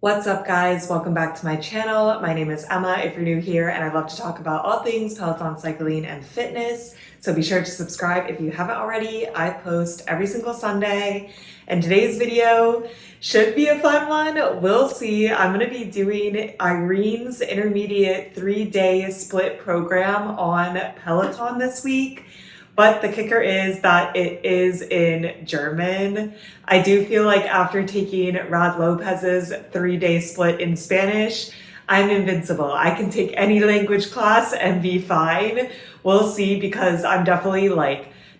What's up guys? Welcome back to my channel. My name is Emma if you're new here, and I love to talk about all things Peloton cycling and fitness. So be sure to subscribe if you haven't already. I post every single Sunday, and today's video should be a fun one. We'll see. I'm going to be doing Irene's intermediate 3-day split program on Peloton this week. But the kicker is that it is in German. I do feel like after taking Rad Lopez's 3-day split in Spanish, I'm invincible. I can take any language class and be fine. We'll see, because I'm definitely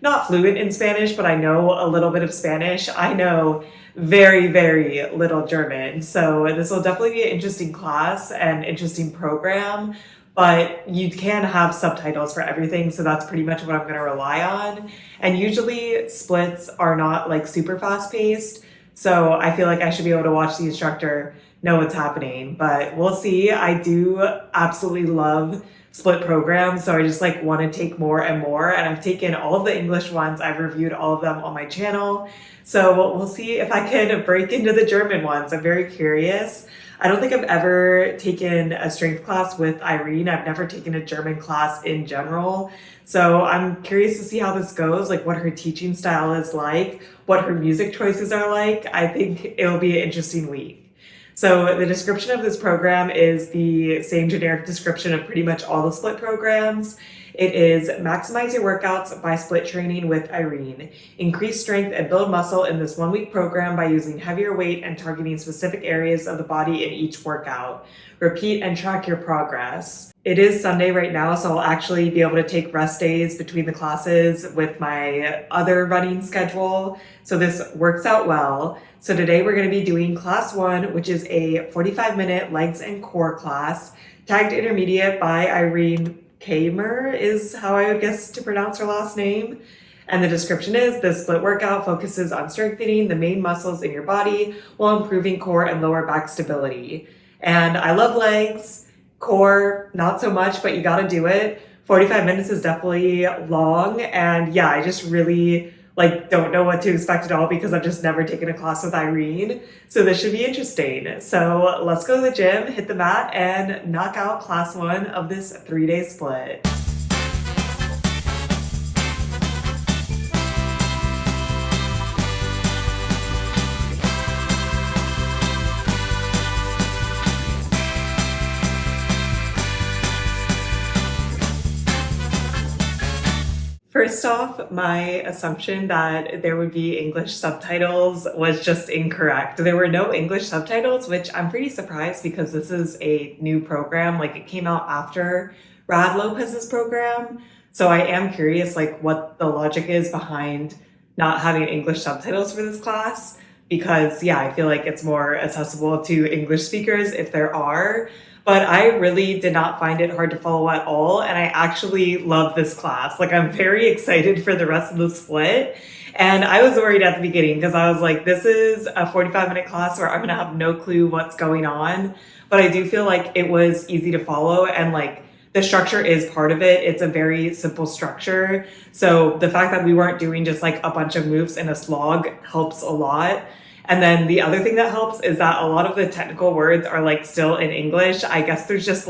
not fluent in Spanish, but I know a little bit of Spanish. I know very, very little German. So this will definitely be an interesting class and interesting program. But you can have subtitles for everything, so that's pretty much what I'm going to rely on. And usually splits are not super fast paced, so I feel like I should be able to watch the instructor know what's happening. But we'll see. I do absolutely love split programs, so I just want to take more and more. And I've taken all of the English ones. I've reviewed all of them on my channel. So we'll see if I can break into the German ones. I'm very curious. I don't think I've ever taken a strength class with Irene. I've never taken a German class in general. So I'm curious to see how this goes, what her teaching style is like, what her music choices are like. I think it'll be an interesting week. So the description of this program is the same generic description of pretty much all the split programs. It is maximize your workouts by split training with Irene. Increase strength and build muscle in this 1-week program by using heavier weight and targeting specific areas of the body in each workout. Repeat and track your progress. It is Sunday right now, so I'll actually be able to take rest days between the classes with my other running schedule. So this works out well. So today we're going to be doing class 1, which is a 45-minute legs and core class, tagged intermediate by Irène Kaymer'S is how I would guess to pronounce her last name. And the description is, this split workout focuses on strengthening the main muscles in your body while improving core and lower back stability. And I love legs, core, not so much, but you got to do it. 45 minutes is definitely long. And yeah, I just really don't know what to expect at all, because I've just never taken a class with Irene. So this should be interesting. So let's go to the gym, hit the mat, and knock out class 1 of this 3-day split. First off, my assumption that there would be English subtitles was just incorrect. There were no English subtitles, which I'm pretty surprised, because this is a new program. It came out after Rad Lopez's program. So I am curious what the logic is behind not having English subtitles for this class, because yeah, I feel it's more accessible to English speakers if there are. But I really did not find it hard to follow at all. And I actually love this class. I'm very excited for the rest of the split. And I was worried at the beginning, because I was this is a 45-minute class where I'm going to have no clue what's going on. But I do feel it was easy to follow, and the structure is part of it. It's a very simple structure. So the fact that we weren't doing just a bunch of moves in a slog helps a lot. And then the other thing that helps is that a lot of the technical words are still in English. I guess there's just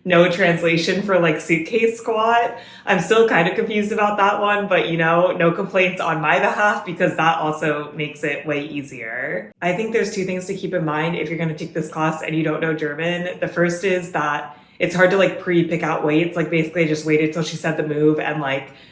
no translation for suitcase squat. I'm still kind of confused about that one, but no complaints on my behalf, because that also makes it way easier. I think there's 2 things to keep in mind if you're going to take this class and you don't know German. The first is that it's hard to pre-pick out weights. Basically I just waited till she said the move, and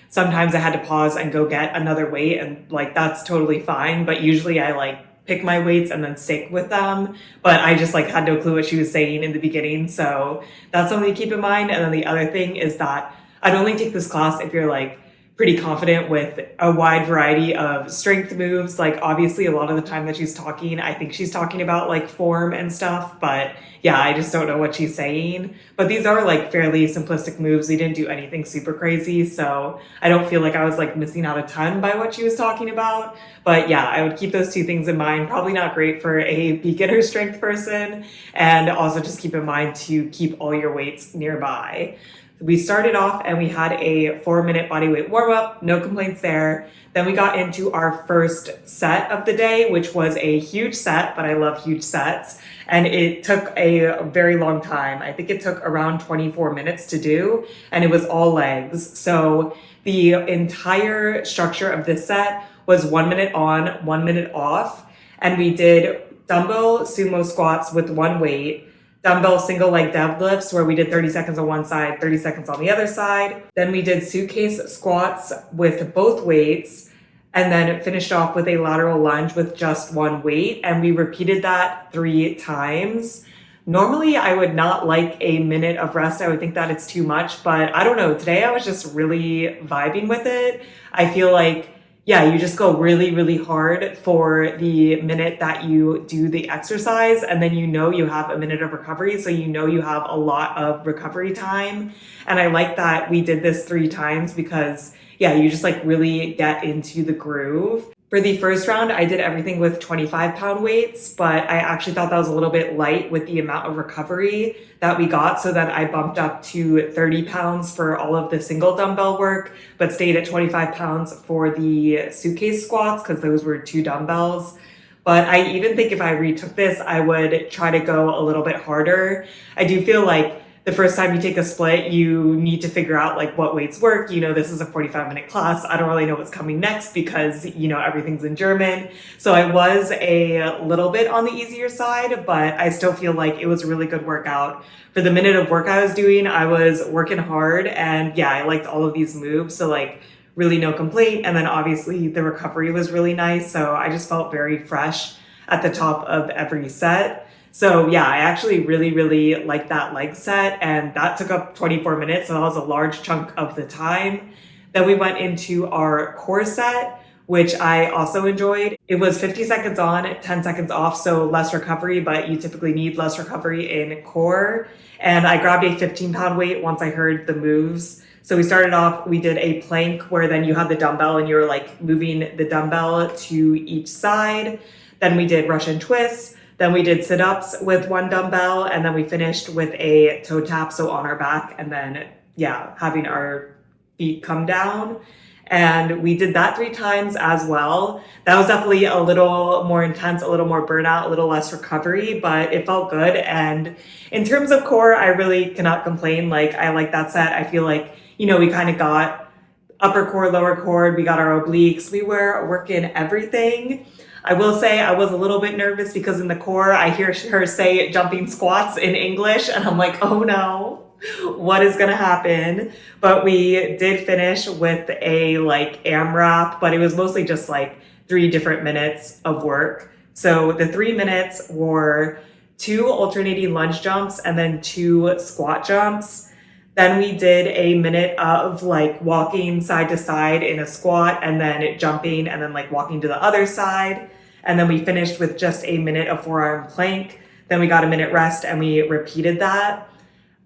sometimes I had to pause and go get another weight, and that's totally fine. But usually I pick my weights and then stick with them. But I just had no clue what she was saying in the beginning. So that's something to keep in mind. And then the other thing is that I'd only take this class if you're pretty confident with a wide variety of strength moves. Obviously a lot of the time that she's talking, I think she's talking about form and stuff, but yeah, I just don't know what she's saying. But these are fairly simplistic moves. We didn't do anything super crazy, so I don't feel I was missing out a ton by what she was talking about. But yeah, I would keep those 2 things in mind. Probably not great for a beginner strength person. And also just keep in mind to keep all your weights nearby. We started off and we had a 4-minute bodyweight warm up, no complaints there. Then we got into our first set of the day, which was a huge set, but I love huge sets. And it took a very long time. I think it took around 24 minutes to do, and it was all legs. So the entire structure of this set was 1 minute on, 1 minute off. And we did dumbbell sumo squats with one weight, dumbbell single leg deadlifts where we did 30 seconds on one side, 30 seconds on the other side. Then we did suitcase squats with both weights, and then finished off with a lateral lunge with just one weight. And we repeated that 3 times. Normally I would not like a minute of rest. I would think that it's too much, but I don't know. Today I was just really vibing with it. I feel like, yeah, you just go really, really hard for the minute that you do the exercise, and then you have a minute of recovery, so you have a lot of recovery time. And I like that we did this 3 times because, yeah, you just like really get into the groove. For the first round, I did everything with 25-pound weights, but I actually thought that was a little bit light with the amount of recovery that we got. So then I bumped up to 30 pounds for all of the single dumbbell work, but stayed at 25 pounds for the suitcase squats because those were 2 dumbbells. But I even think if I retook this, I would try to go a little bit harder. I do feel like the first time you take a split, you need to figure out like what weights work. This is a 45-minute class. I don't really know what's coming next because, everything's in German. So I was a little bit on the easier side, but I still feel like it was a really good workout. For the minute of work I was doing, I was working hard, and yeah, I liked all of these moves. So like really no complaint. And then obviously the recovery was really nice. So I just felt very fresh at the top of every set. So yeah, I actually really, really liked that leg set, and that took up 24 minutes. So that was a large chunk of the time. Then we went into our core set, which I also enjoyed. It was 50 seconds on, 10 seconds off. So less recovery, but you typically need less recovery in core. And I grabbed a 15-pound weight once I heard the moves. So we started off, we did a plank where then you had the dumbbell and you were like moving the dumbbell to each side. Then we did Russian twists. Then we did sit-ups with one dumbbell, and then we finished with a toe tap, so on our back, and then, yeah, having our feet come down. And we did that 3 times as well. That was definitely a little more intense, a little more burnout, a little less recovery, but it felt good. And in terms of core, I really cannot complain. Like, I like that set. I feel like, we kind of got upper core, lower core, we got our obliques, we were working everything. I will say I was a little bit nervous because in the core, I hear her say jumping squats in English, and I'm like, oh no, what is gonna happen? But we did finish with a like AMRAP, but it was mostly just like 3 different minutes of work. So the 3 minutes were 2 alternating lunge jumps and then 2 squat jumps. Then we did a minute of like walking side to side in a squat, and then jumping, and then like walking to the other side. And then we finished with just a minute of forearm plank. Then we got a minute rest and we repeated that.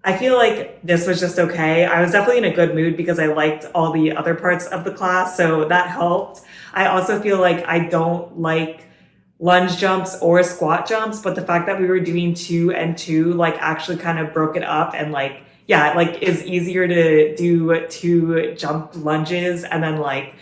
I feel like this was just okay. I was definitely in a good mood because I liked all the other parts of the class, so that helped. I also feel like I don't like lunge jumps or squat jumps, but the fact that we were doing 2 and 2 like actually kind of broke it up, and like, yeah, like is easier to do 2 jump lunges and then like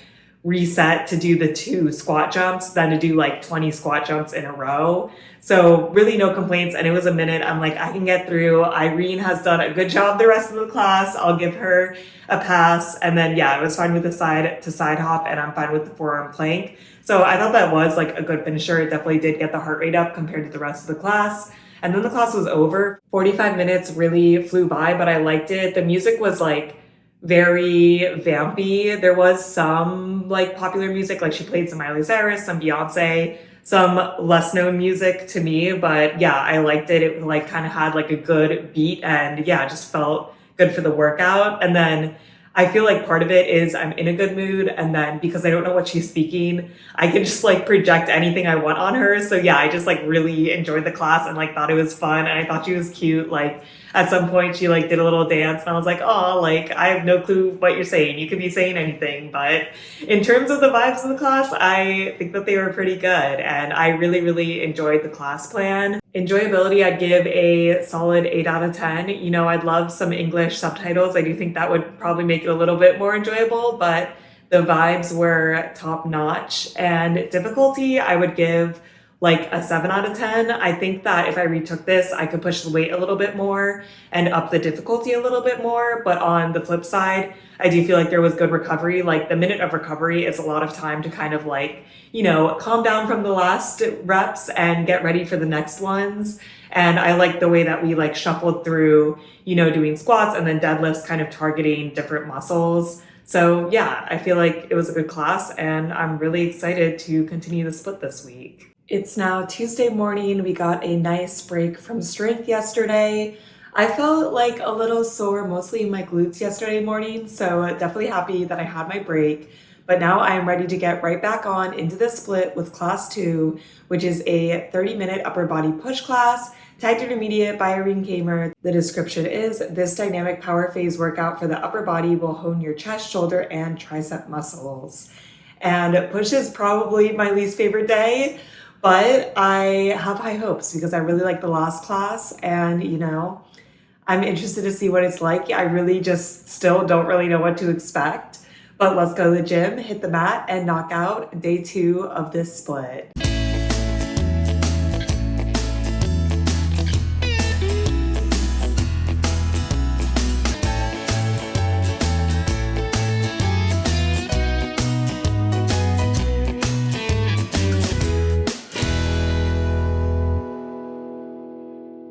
reset to do the 2 squat jumps than to do like 20 squat jumps in a row. So really no complaints. And it was a minute. I'm like, I can get through. Irene has done a good job the rest of the class. I'll give her a pass. And then, yeah, I was fine with the side to side hop, and I'm fine with the forearm plank. So I thought that was like a good finisher. It definitely did get the heart rate up compared to the rest of the class. And then the class was over. 45 minutes really flew by, but I liked it. The music was like very vampy. There was some like popular music, like she played some Miley Cyrus, some Beyonce, some less known music to me, but yeah, I liked it. It like kind of had like a good beat, and yeah, just felt good for the workout. And then I feel like part of it is I'm in a good mood, and then because I don't know what she's speaking, I can just like project anything I want on her. So yeah, I just like really enjoyed the class and like thought it was fun, and I thought she was cute. Like at some point she like did a little dance, and I was like, oh, like I have no clue what you're saying. You could be saying anything. But in terms of the vibes of the class, I think that they were pretty good, and I really, really enjoyed the class plan. Enjoyability, I'd give a solid 8 out of 10. You know, I'd love some English subtitles. I do think that would probably make it a little bit more enjoyable, but the vibes were top notch. And difficulty, I would give like a 7 out of 10. I think that if I retook this, I could push the weight a little bit more and up the difficulty a little bit more. But on the flip side, I do feel like there was good recovery. Like the minute of recovery is a lot of time to kind of like, you know, calm down from the last reps and get ready for the next ones. And I like the way that we like shuffled through, you know, doing squats and then deadlifts, kind of targeting different muscles. So yeah, I feel like it was a good class and I'm really excited to continue the split this week. It's now Tuesday morning. We got a nice break from strength yesterday. I felt like a little sore, mostly in my glutes yesterday morning, so definitely happy that I had my break. But now I am ready to get right back on into the split with class 2, which is a 30-minute upper body push class, tagged intermediate by Irène Kaymer'S. The description is, this dynamic power phase workout for the upper body will hone your chest, shoulder, and tricep muscles. And push is probably my least favorite day, but I have high hopes because I really like the last class and, you know, I'm interested to see what it's like. I really just still don't really know what to expect, but let's go to the gym, hit the mat, and knock out day 2 of this split.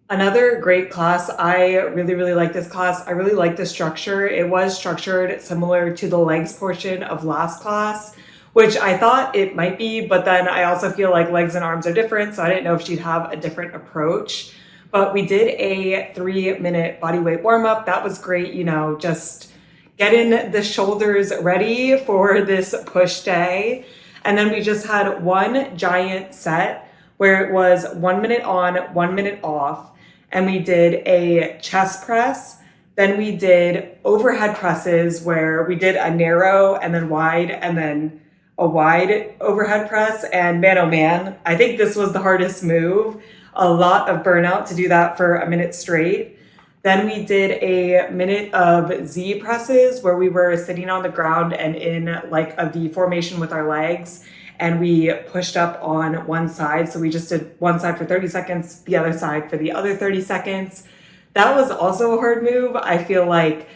Another great class. I really like this class. I really like the structure. It was structured similar to the legs portion of last class, which I thought it might be, but then I also feel like legs and arms are different, so I didn't know if she'd have a different approach. But we did a 3-minute bodyweight warm-up. That was great, you know, just getting the shoulders ready for this push day. And then we just had one giant set where it was 1 minute on, 1 minute off. And we did a chest press. Then we did overhead presses where we did a narrow and then wide and then a wide overhead press. And man, oh man, I think this was the hardest move. A lot of burnout to do that for a minute straight. Then we did a minute of Z presses where we were sitting on the ground and in like a V formation with our legs. And we pushed up on one side. So we just did one side for 30 seconds, the other side for the other 30 seconds. That was also a hard move. I feel like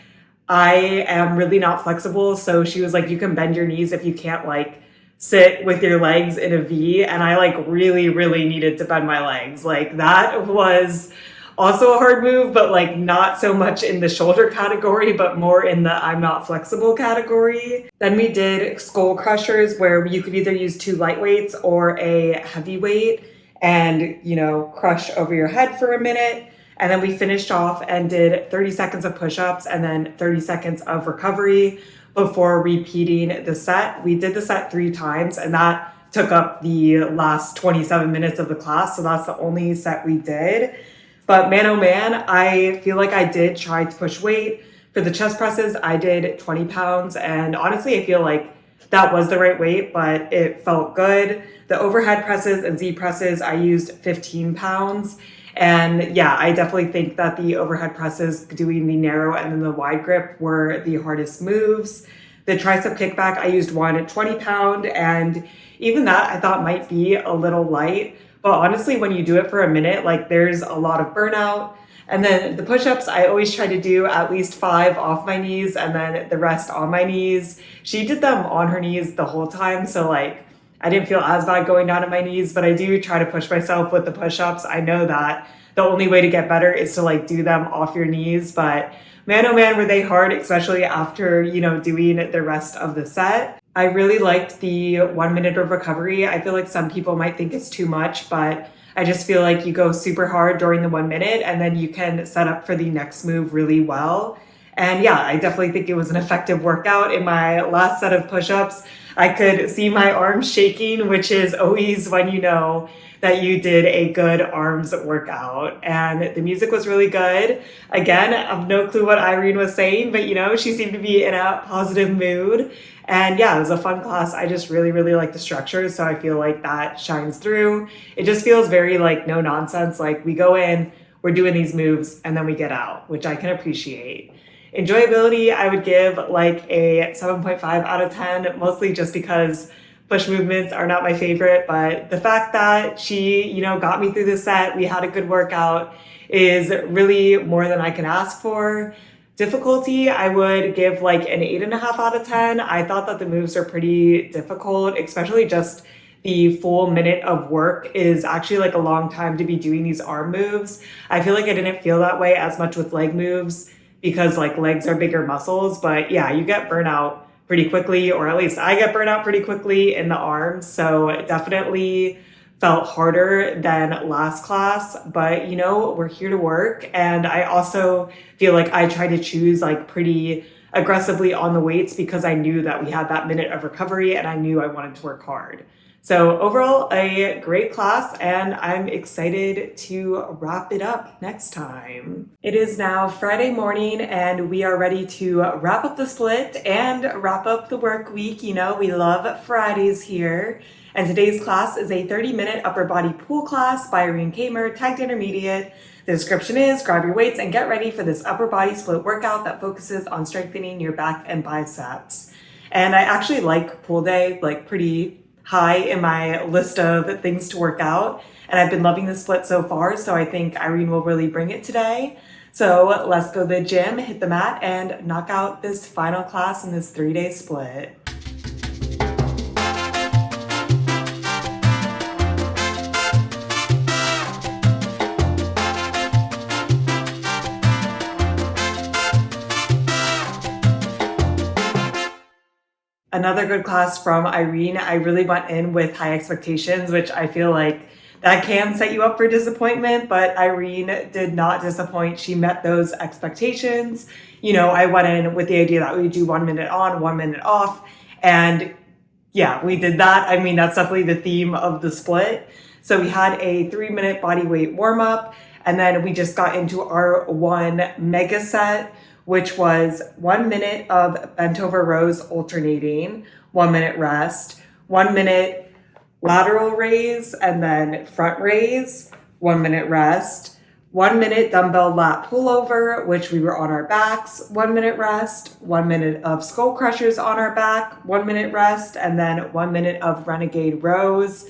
I am really not flexible. So she was like, you can bend your knees if you can't like sit with your legs in a V. And I like really needed to bend my legs. Like that was also a hard move, but like not so much in the shoulder category, but more in the I'm not flexible category. Then we did skull crushers where you could either use 2 light weights or a heavy weight and, you know, crush over your head for a minute. And then we finished off and did 30 seconds of push-ups and then 30 seconds of recovery before repeating the set. We did the set 3 times and that took up the last 27 minutes of the class. So that's the only set we did. But man, oh man, I feel like I did try to push weight. For the chest presses, I did 20 pounds. And honestly, I feel like that was the right weight, but it felt good. The overhead presses and Z presses, I used 15 pounds. And yeah, I definitely think that the overhead presses, doing the narrow and then the wide grip, were the hardest moves. The tricep kickback, I used one 20 pound. And even that I thought might be a little light. But honestly, when you do it for a minute, like there's a lot of burnout. And then the push-ups, I always try to do at least 5 off my knees and then the rest on my knees. She did them on her knees the whole time. So like, I didn't feel as bad going down on my knees, but I do try to push myself with the push-ups. I know that the only way to get better is to like do them off your knees. But man, oh man, were they hard, especially after, you know, doing the rest of the set. I really liked the 1 minute of recovery. I feel like some people might think it's too much, but I just feel like you go super hard during the 1 minute and then you can set up for the next move really well. And yeah, I definitely think it was an effective workout. In my last set of push-ups, I could see my arms shaking, which is always when you know that you did a good arms workout. And the music was really good. Again, I have no clue what Irene was saying, but she seemed to be in a positive mood. And yeah, it was a fun class. I just really, really like the structure. So I feel like that shines through. It just feels very like no nonsense. Like we go in, we're doing these moves, and then we get out, which I can appreciate. Enjoyability, I would give like a 7.5 out of 10, mostly just because push movements are not my favorite, but the fact that she, got me through the set, we had a good workout, is really more than I can ask for. Difficulty, I would give like an 8.5 out of 10. I thought that the moves are pretty difficult, especially just the full minute of work is actually like a long time to be doing these arm moves. I feel like I didn't feel that way as much with leg moves because like legs are bigger muscles, but yeah, you get burnout pretty quickly, or at least I get burnout pretty quickly in the arms. So it definitely felt harder than last class, but we're here to work. And I also feel like I tried to choose like pretty aggressively on the weights because I knew that we had that minute of recovery and I knew I wanted to work hard. So overall, a great class, and I'm excited to wrap it up next time. It is now Friday morning, and we are ready to wrap up the split and wrap up the work week. We love Fridays here. And today's class is a 30-minute upper body pull class by Irène Kaymer'S, tagged intermediate. The description is, grab your weights and get ready for this upper body split workout that focuses on strengthening your back and biceps. And I actually like pull day, like pretty high in my list of things to work out. And I've been loving the split so far, so I think Irene will really bring it today. So let's go to the gym, hit the mat, and knock out this final class in this 3-day split. Another good class from Irene. I really went in with high expectations, which I feel like that can set you up for disappointment, but Irene did not disappoint. She met those expectations. I went in with the idea that we would do 1 minute on, 1 minute off, and yeah, we did that. I mean, that's definitely the theme of the split. So we had a 3-minute body weight warm up, and then we just got into our 1 mega set, which was 1 minute of bent over rows alternating, 1 minute rest, 1 minute lateral raise, and then front raise, 1 minute rest, 1 minute dumbbell lat pullover, which we were on our backs, 1 minute rest, 1 minute of skull crushers on our back, 1 minute rest, and then 1 minute of renegade rows,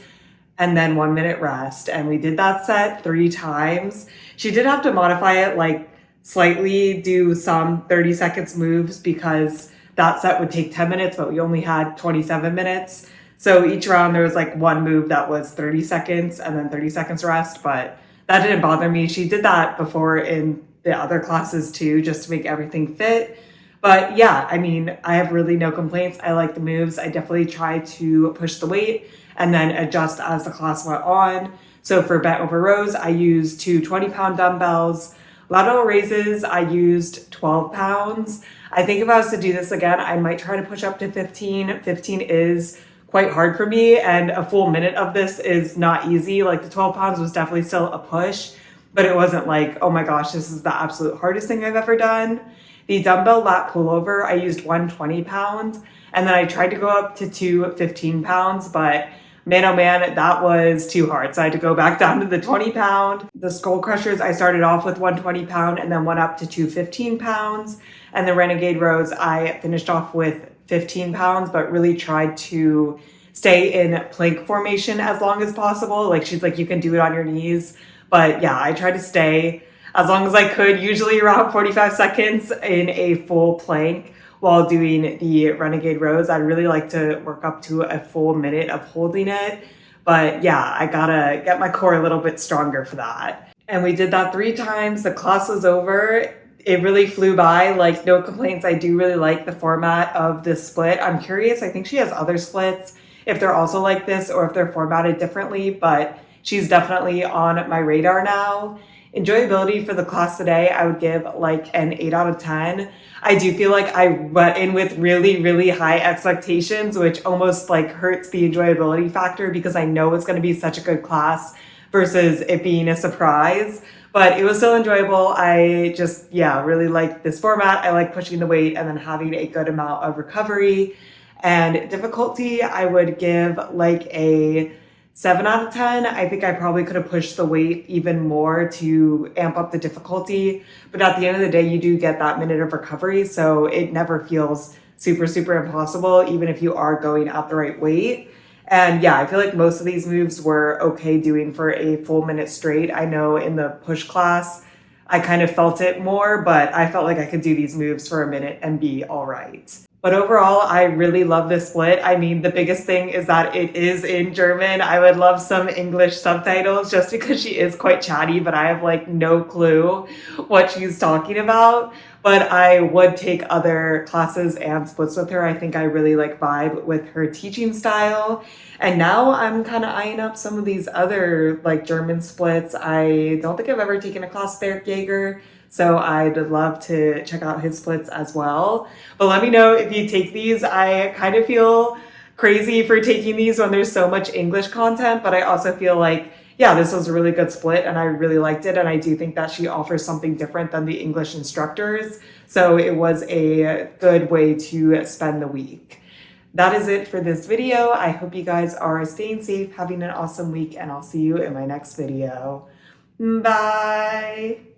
and then 1 minute rest. And we did that set 3 times. She did have to modify it slightly, do some 30 seconds moves because that set would take 10 minutes, but we only had 27 minutes. So each round there was one move that was 30 seconds and then 30 seconds rest, but that didn't bother me. She did that before in the other classes too, just to make everything fit. But yeah, I mean, I have really no complaints. I like the moves. I definitely try to push the weight and then adjust as the class went on. So for bent over rows, I used 2 20-pound dumbbells. Lateral raises, I used 12 pounds. I think if I was to do this again, I might try to push up to 15. 15 is quite hard for me, and a full minute of this is not easy. The 12 pounds was definitely still a push, but it wasn't oh my gosh, this is the absolute hardest thing I've ever done. The dumbbell lat pullover, I used 1 20-pound, and then I tried to go up to 2 15-pounds, but man, oh man, that was too hard. So I had to go back down to the 20-pound. The skull crushers, I started off with 1 20-pound and then went up to 2 15-pounds. And the renegade rows, I finished off with 15 pounds, but really tried to stay in plank formation as long as possible. She's you can do it on your knees. But yeah, I tried to stay as long as I could, usually around 45 seconds in a full plank. While doing the renegade rows, I'd really like to work up to a full minute of holding it. But yeah, I gotta get my core a little bit stronger for that. And we did that 3 times. The class was over. It really flew by, no complaints. I do really like the format of this split. I'm curious, I think she has other splits, if they're also like this or if they're formatted differently, but she's definitely on my radar now. Enjoyability for the class today, I would give like an 8 out of 10. I do feel like I went in with really, really high expectations, which almost like hurts the enjoyability factor because I know it's going to be such a good class versus it being a surprise. But it was still enjoyable. I just, yeah, really like this format. I like pushing the weight and then having a good amount of recovery. And difficulty, I would give like a 7 out of 10. I think I probably could have pushed the weight even more to amp up the difficulty. But at the end of the day, you do get that minute of recovery. So it never feels super, super impossible, even if you are going at the right weight. And yeah, I feel like most of these moves were okay doing for a full minute straight. I know in the push class, I kind of felt it more, but I felt like I could do these moves for a minute and be all right. But overall, I really love this split. I mean, the biggest thing is that it is in German. I would love some English subtitles just because she is quite chatty, but I have like no clue what she's talking about. But I would take other classes and splits with her. I think I really like vibe with her teaching style. And now I'm kind of eyeing up some of these other like German splits. I don't think I've ever taken a class with Eric Jaeger, so I'd love to check out his splits as well. But let me know if you take these. I kind of feel crazy for taking these when there's so much English content, but I also feel like, yeah, this was a really good split and I really liked it. And I do think that she offers something different than the English instructors. So it was a good way to spend the week. That is it for this video. I hope you guys are staying safe, having an awesome week, and I'll see you in my next video. Bye.